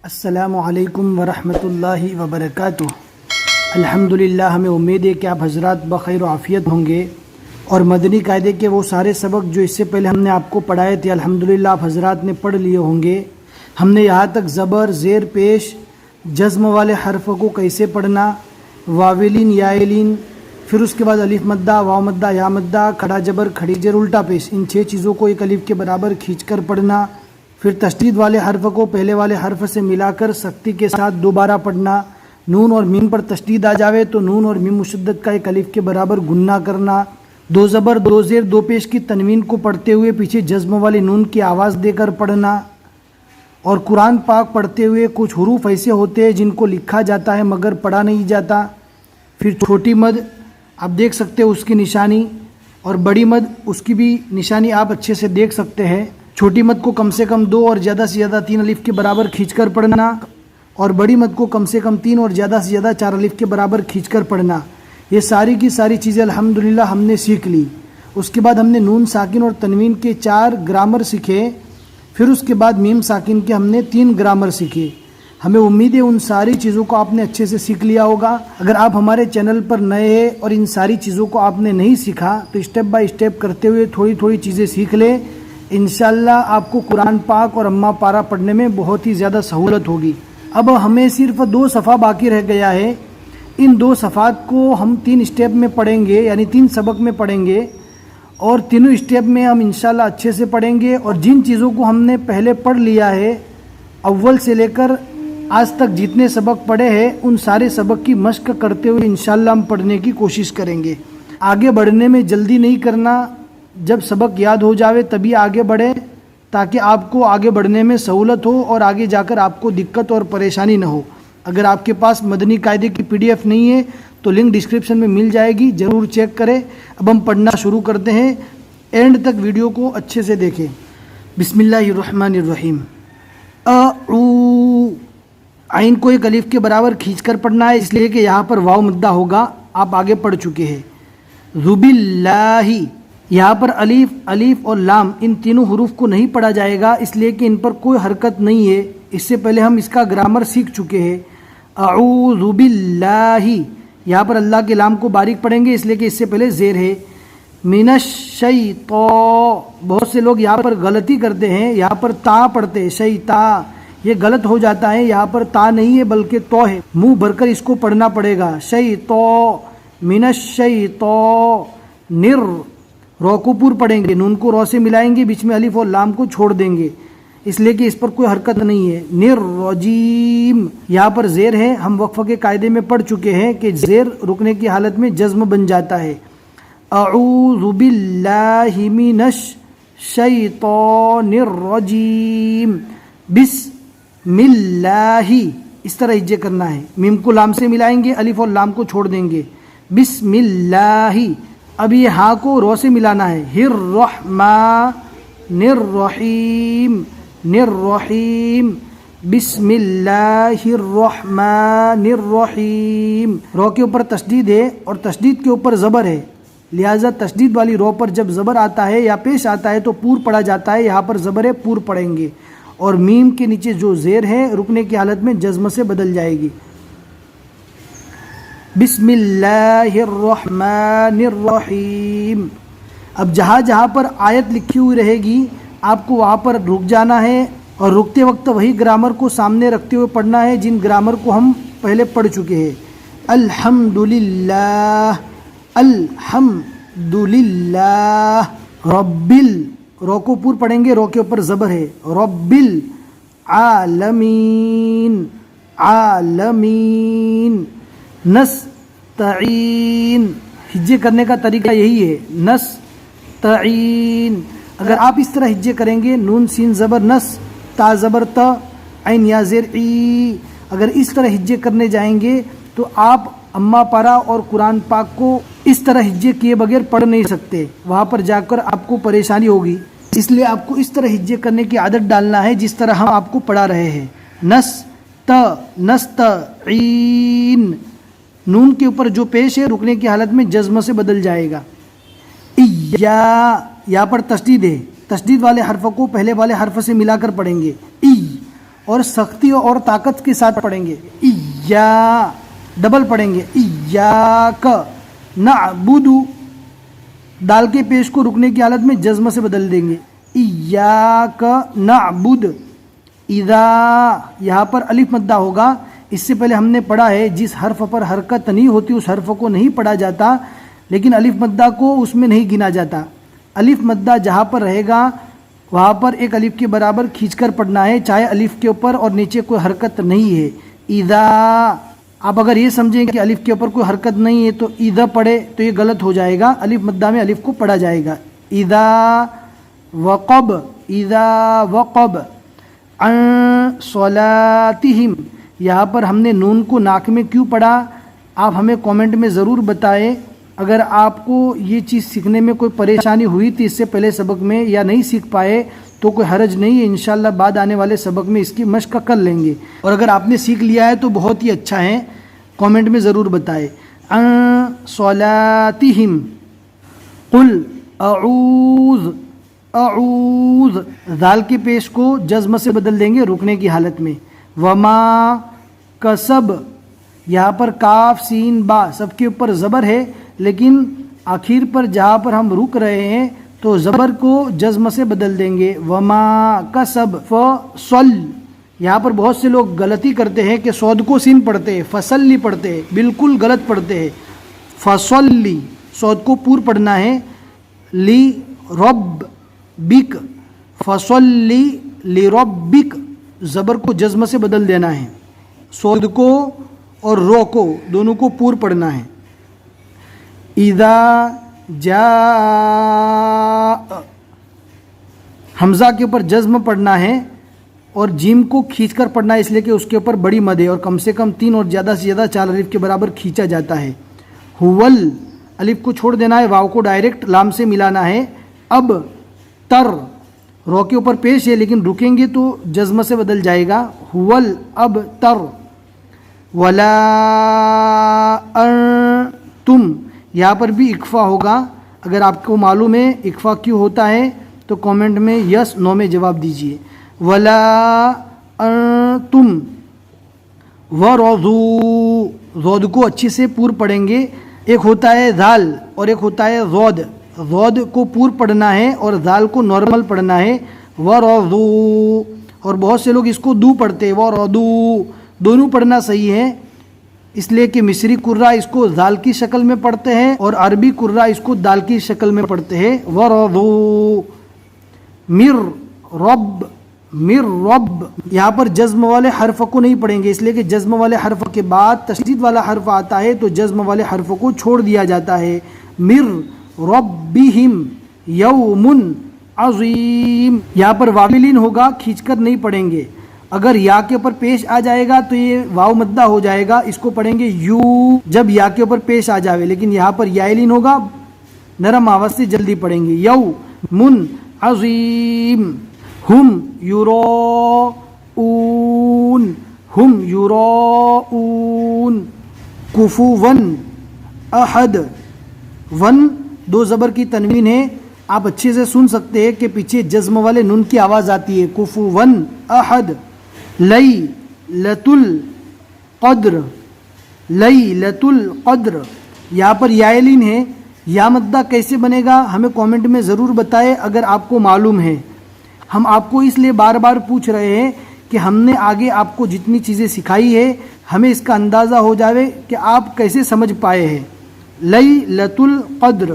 السلام علیکم ورحمۃ اللہ وبرکاتہ۔ الحمدللہ، ہمیں امید ہے کہ آپ حضرات بخیر و عافیت ہوں گے، اور مدنی قاعدے کے وہ سارے سبق جو اس سے پہلے ہم نے آپ کو پڑھائے تھے الحمدللہ آپ حضرات نے پڑھ لیے ہوں گے۔ ہم نے یہاں تک زبر، زیر پیش، جزم والے حرف کو کیسے پڑھنا، واویلین، یائلین، پھر اس کے بعد الف مدہ، واو مدہ، یا مدہ، کھڑا جبر، کھڑی زیر، الٹا پیش، ان 6 چیزوں کو ایک الف کے برابر کھینچ کر پڑھنا۔ پھر تشدید والے حرف کو پہلے والے حرف سے ملا کر سختی کے ساتھ دوبارہ پڑھنا۔ نون اور میم پر تشدید آ جاوے تو نون اور میم مشدد کا ایک الف کے برابر گننا کرنا۔ 2 زبر، 2 زیر، 2 پیش کی تنوین کو پڑھتے ہوئے پیچھے جزم والی نون کی آواز دے کر پڑھنا۔ اور قرآن پاک پڑھتے ہوئے کچھ حروف ایسے ہوتے ہیں جن کو لکھا جاتا ہے مگر پڑھا نہیں جاتا۔ پھر چھوٹی مد آپ دیکھ سکتے ہو اس کی نشانی، اور بڑی مد اس کی بھی نشانی آپ اچھے سے دیکھ سکتے ہیں۔ چھوٹی مد کو کم سے کم 2 اور زیادہ سے زیادہ 3 الف کے برابر کھینچ کر پڑھنا، اور بڑی مد کو کم سے کم 3 اور زیادہ سے زیادہ 4 الف کے برابر کھینچ کر پڑھنا۔ یہ ساری کی ساری چیزیں الحمدللہ ہم نے سیکھ لی۔ اس کے بعد ہم نے نون ساکن اور تنوین کے 4 گرامر سیکھے، پھر اس کے بعد میم ساکن کے ہم نے 3 گرامر سیکھے۔ ہمیں امید ہے ان ساری چیزوں کو آپ نے اچھے سے سیکھ لیا ہوگا۔ اگر آپ ہمارے چینل پر نئے ہیں اور ان ساری چیزوں کو آپ نے نہیں سیکھا تو اسٹیپ بائی اسٹیپ کرتے ہوئے تھوڑی تھوڑی چیزیں سیکھ لیں، انشاءاللہ آپ کو قرآن پاک اور اماں پارا پڑھنے میں بہت ہی زیادہ سہولت ہوگی۔ اب ہمیں صرف 2 صفحہ باقی رہ گیا ہے۔ ان 2 صفحات کو ہم 3 اسٹیپ میں پڑھیں گے، یعنی 3 سبق میں پڑھیں گے، اور تینوں اسٹیپ میں ہم انشاءاللہ اچھے سے پڑھیں گے۔ اور جن چیزوں کو ہم نے پہلے پڑھ لیا ہے، اول سے لے کر آج تک جتنے سبق پڑھے ہیں ان سارے سبق کی مشق کرتے ہوئے انشاءاللہ ہم پڑھنے کی کوشش کریں گے۔ آگے بڑھنے میں جلدی نہیں کرنا، جب سبق یاد ہو جاوے تبھی آگے بڑھیں، تاکہ آپ کو آگے بڑھنے میں سہولت ہو اور آگے جا کر آپ کو دقت اور پریشانی نہ ہو۔ اگر آپ کے پاس مدنی قاعدے کی PDF نہیں ہے تو لنک ڈسکرپشن میں مل جائے گی، ضرور چیک کریں۔ اب ہم پڑھنا شروع کرتے ہیں، اینڈ تک ویڈیو کو اچھے سے دیکھیں۔ بسم اللہ الرحمن الرحیم۔ عین کو ایک الف کے برابر کھینچ کر پڑھنا ہے، اس لیے کہ یہاں پر واو مدہ ہوگا، آپ آگے پڑھ چکے ہیں۔ ذُبِ اللہ، یہاں پر الف اور لام ان تینوں حروف کو نہیں پڑھا جائے گا، اس لیے کہ ان پر کوئی حرکت نہیں ہے۔ اس سے پہلے ہم اس کا گرامر سیکھ چکے ہیں۔ اعوذ باللہ، یہاں پر اللہ کے لام کو باریک پڑھیں گے، اس لیے کہ اس سے پہلے زیر ہے۔ من الشیطان، بہت سے لوگ یہاں پر غلطی کرتے ہیں، یہاں پر تا پڑھتے ہیں، شیطا، یہ غلط ہو جاتا ہے۔ یہاں پر تا نہیں ہے بلکہ تو ہے، منہ بھر کر اس کو پڑھنا پڑے گا۔ شیطان، من الشیطان، نر، رو کو پور پڑھیں گے، نون کو رو سے ملائیں گے، بیچ میں الف اور لام کو چھوڑ دیں گے، اس لیے کہ اس پر کوئی حرکت نہیں ہے۔ نر رجیم، یہاں پر زیر ہے، ہم وقفہ کے قاعدے میں پڑھ چکے ہیں کہ زیر رکنے کی حالت میں جزم بن جاتا ہے۔ اعوذ باللہ من الشیطان الرجیم، بسم اللہ، اس طرح ہجے کرنا ہے، میم کو لام سے ملائیں گے، الف اور لام کو چھوڑ دیں گے، بسم اللہ۔ اب یہ ہاں کو رو سے ملانا ہے، الرحمن الرحیم، الرحیم، بسم اللہ الرحمن الرحیم۔ رو کے اوپر تشدید ہے اور تشدید کے اوپر زبر ہے، لہٰذا تشدید والی رو پر جب زبر آتا ہے یا پیش آتا ہے تو پور پڑھا جاتا ہے، یہاں پر زبر ہے، پور پڑھیں گے، اور میم کے نیچے جو زیر ہے رکنے کی حالت میں جزم سے بدل جائے گی۔ بسم اللہ الرحمن الرحیم۔ اب جہاں جہاں پر آیت لکھی ہوئی رہے گی آپ کو وہاں پر رک جانا ہے، اور رکتے وقت وہی گرامر کو سامنے رکھتے ہوئے پڑھنا ہے جن گرامر کو ہم پہلے پڑھ چکے ہیں۔ الحمدللہ، الحمدللہ، رو کو پور پڑھیں گے، رو کے اوپر زبر ہے، رب العالمین، عالمین، نستعین، ہجے کرنے کا طریقہ یہی ہے، نستعین۔ اگر آپ اس طرح ہجے کریں گے، نون سین زبر نس، تا زبر تا، عین یا زیر ای، اگر اس طرح ہجے کرنے جائیں گے تو آپ اماں پارا اور قرآن پاک کو اس طرح ہجے کیے بغیر پڑھ نہیں سکتے، وہاں پر جا کر آپ کو پریشانی ہوگی، اس لیے آپ کو اس طرح ہجے کرنے کی عادت ڈالنا ہے جس طرح ہم آپ کو پڑھا رہے ہیں۔ نستعین، نون کے اوپر جو پیش ہے رکنے کی حالت میں جزم سے بدل جائے گا۔ یہاں پر تشدید ہے، تشدید والے حرف کو پہلے والے حرف سے ملا کر پڑھیں گے، ای، اور سختی اور طاقت کے ساتھ پڑھیں گے. ڈبل پڑھیں گے. ایاک نعبد، دال کے پیش کو رکنے کی حالت میں جزم سے بدل دیں گے. ایاک نعبد. اذا یہاں پر الف مدہ ہوگا. اس سے پہلے ہم نے پڑھا ہے جس حرف پر حرکت نہیں ہوتی اس حرف کو نہیں پڑھا جاتا، لیکن الف مدہ کو اس میں نہیں گنا جاتا. الف مدہ جہاں پر رہے گا وہاں پر ایک الف کے برابر کھینچ کر پڑھنا ہے، چاہے الف کے اوپر اور نیچے کوئی حرکت نہیں ہے. اذا آپ اگر یہ سمجھیں کہ الف کے اوپر کوئی حرکت نہیں ہے تو اذا پڑھے تو یہ غلط ہو جائے گا. الف مدہ میں الف کو پڑھا جائے گا. اذا وقب، اذا وقب عن صلاتہم. یہاں پر ہم نے نون کو ناک میں کیوں پڑھا آپ ہمیں کامنٹ میں ضرور بتائیں. اگر آپ کو یہ چیز سیکھنے میں کوئی پریشانی ہوئی تھی اس سے پہلے سبق میں یا نہیں سیکھ پائے تو کوئی حرج نہیں ہے، انشاءاللہ بعد آنے والے سبق میں اس کی مشق کر لیں گے. اور اگر آپ نے سیکھ لیا ہے تو بہت ہی اچھا ہے، کامنٹ میں ضرور بتائیں. عن صلاتہم قل اعوذ، اعوذ ذال کے پیش کو جزم سے بدل دیں گے رکنے کی حالت میں. وما کسب، یہاں پر کاف سین با سب کے اوپر زبر ہے، لیکن آخر پر جہاں پر ہم رک رہے ہیں تو زبر کو جزم سے بدل دیں گے. وما کسب فصل. یہاں پر بہت سے لوگ غلطی کرتے ہیں کہ صاد کو سین پڑھتے ہیں، فصل لی پڑھتے ہیں، بالکل غلط پڑھتے ہیں. فصلی صاد کو پور پڑھنا ہے. لی رب بک، فصلی لی ربک زبر کو جزم سے بدل دینا ہے. صاد کو اور رو کو دونوں کو پور پڑھنا ہے. اذا جاء حمزہ کے اوپر جزم پڑھنا ہے اور جیم کو کھینچ کر پڑھنا ہے، اس لیے کہ اس کے اوپر بڑی مد ہے اور کم سے کم 3 اور زیادہ سے زیادہ 4 الف کے برابر کھینچا جاتا ہے. ہول الف کو چھوڑ دینا ہے، واو کو ڈائریکٹ لام سے ملانا ہے. اب تر رو کے اوپر پیش ہے لیکن رکیں گے تو جزم سے بدل جائے گا. ہول اب تر. ولا انتم، یہاں پر بھی اکفا ہوگا. اگر آپ کو معلوم ہے اکفا کیوں ہوتا ہے تو کامنٹ میں یس نو میں جواب دیجیے. ولا انتم ورضو، زود کو اچھے سے پور پڑھیں گے. ایک ہوتا ہے ذال اور ایک ہوتا ہے زود. زود کو پور پڑھنا ہے اور ذال کو نارمل پڑھنا ہے. ورضو، اور بہت سے لوگ اس کو دو پڑھتے ہیں. ورضو دونوں پڑھنا صحیح ہے، اس لیے کہ مصری قرہ اس کو ذال کی شکل میں پڑھتے ہیں اور عربی قرہ اس کو دال کی شکل میں پڑھتے ہیں. ورضو مر رب، مر رب. یہاں پر جزم والے حرف کو نہیں پڑھیں گے، اس لیے کہ جزم والے حرف کے بعد تشدید والا حرف آتا ہے تو جزم والے حرف کو چھوڑ دیا جاتا ہے. مر ربہم یوم عظیم. یہاں پر واویلین ہوگا، کھینچ کر نہیں پڑھیں گے. اگر یا کے اوپر پیش آ جائے گا تو یہ واو مدہ ہو جائے گا، اس کو پڑھیں گے یو جب یا کے اوپر پیش آ جاوے، لیکن یہاں پر یائلین ہوگا، نرم آواز سے جلدی پڑھیں گے. یو من عظیم. ہم یراؤون، ہم یراؤون. کفوون احد. ون دو زبر کی تنوین ہے، آپ اچھے سے سن سکتے ہیں کہ پیچھے جزم والے نون کی آواز آتی ہے. کفوون احد. لیلۃ القدر، لیلۃ القدر. یہاں پر یائلین ہے، یا مدہ کیسے بنے گا ہمیں کامنٹ میں ضرور بتائیں اگر آپ کو معلوم ہے. ہم آپ کو اس لیے بار بار پوچھ رہے ہیں کہ ہم نے آگے آپ کو جتنی چیزیں سکھائی ہے ہمیں اس کا اندازہ ہو جاوے کہ آپ کیسے سمجھ پائے ہیں. لیلۃ القدر.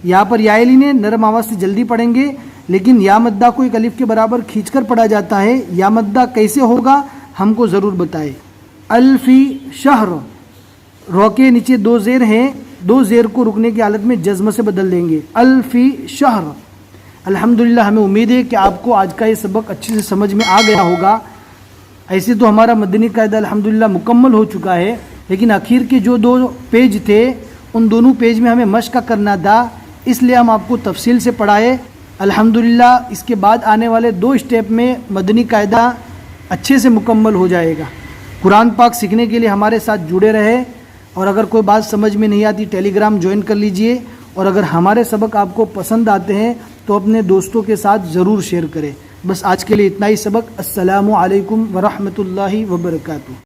یہاں پر یائلین ہے، نرم آواز سے جلدی پڑھیں گے، لیکن یا مدہ کو ایک الف کے برابر کھینچ کر پڑھا جاتا ہے. یا مدہ کیسے ہوگا ہم کو ضرور بتائیں. الفی شہر، رو کے نیچے 2 زیر ہیں، 2 زیر کو رکنے کی حالت میں جزم سے بدل دیں گے. الفی شہر. الحمدللہ ہمیں امید ہے کہ آپ کو آج کا یہ سبق اچھے سے سمجھ میں آ گیا ہوگا. ایسے تو ہمارا مدنی قاعدہ الحمدللہ مکمل ہو چکا ہے، لیکن آخر کے جو 2 پیج تھے ان دونوں پیج میں ہمیں مشق کرنا تھا، اس لیے ہم آپ کو تفصیل سے پڑھائے. الحمدللہ اس کے بعد آنے والے 2 اسٹیپ میں مدنی قاعدہ اچھے سے مکمل ہو جائے گا. قرآن پاک سیکھنے کے لیے ہمارے ساتھ جڑے رہے، اور اگر کوئی بات سمجھ میں نہیں آتی ٹیلی گرام جوائن کر لیجئے، اور اگر ہمارے سبق آپ کو پسند آتے ہیں تو اپنے دوستوں کے ساتھ ضرور شیئر کریں. بس آج کے لیے اتنا ہی سبق۔ السلام علیکم ورحمۃ اللہ وبرکاتہ۔